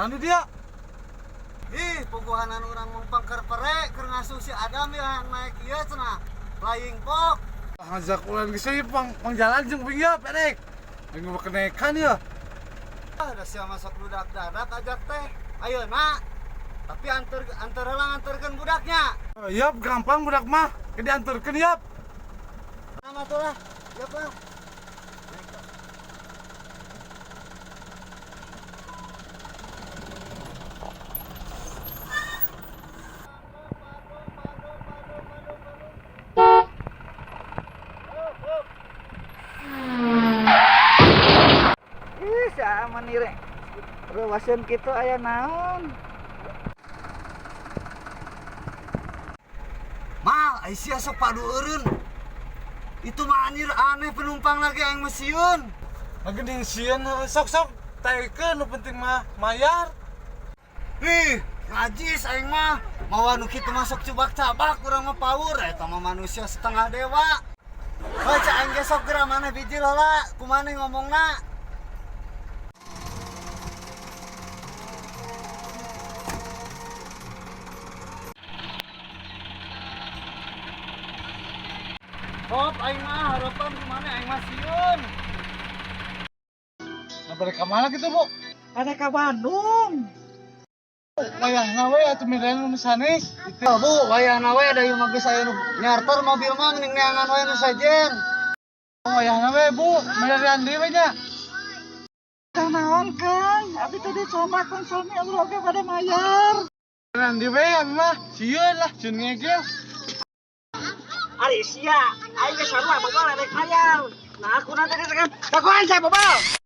Nanti dia. Ih, puguhanan orang mempangker perek keur ngasuh si Adam ya yang naik ieu cenah. Flying Fox. Ngajak ulan geus we pang jalan jeung pinggir perek. Aing mau kenaikan ya. Ada sia masuk budak dadak ajak teh. Ayeuna. Tapi antar heula nganterkeun budaknya. Yap, gampang budak mah. Ke dianturkeun yap. Nama tuh lah. Yap lah. Ih, sama nih rek. Rewasan kita aya naon? Mal, Aisyah sok padu eureun. Itu mah anjir aneh penumpang lagi yang mesieun. Lagi di sieun sok-sok taekeun nu penting mah mayar. Ih, ngajis aing mah. Mau anu kitu masuk cubak-cabak urang mah power eta mah manusia setengah dewa. Baca aing ge sok geura maneh biji heula, kumaha ngomongna? Hop, aing mah harapan gimana aing mah sieun. Nah, balik ke mana gitu, Bu? Ada ka Bandung. Wayahna we atuh milih nu sanes. Oh, Bu, wayahna we da ieu mah geus aya nu nyarter mobil mah mending neangan we nu sajen. Wayahna we, Bu, milih deui we nya. Tah naon, Kang? Abi tadi coba konsolnya lu oge pada mayar. Deui we abi mah sieun lah, ceun ngegel. Ari sia, aing ge sarua bawa ledek mayar. Nah, aku nanti disekan. Kakuan saya bobal.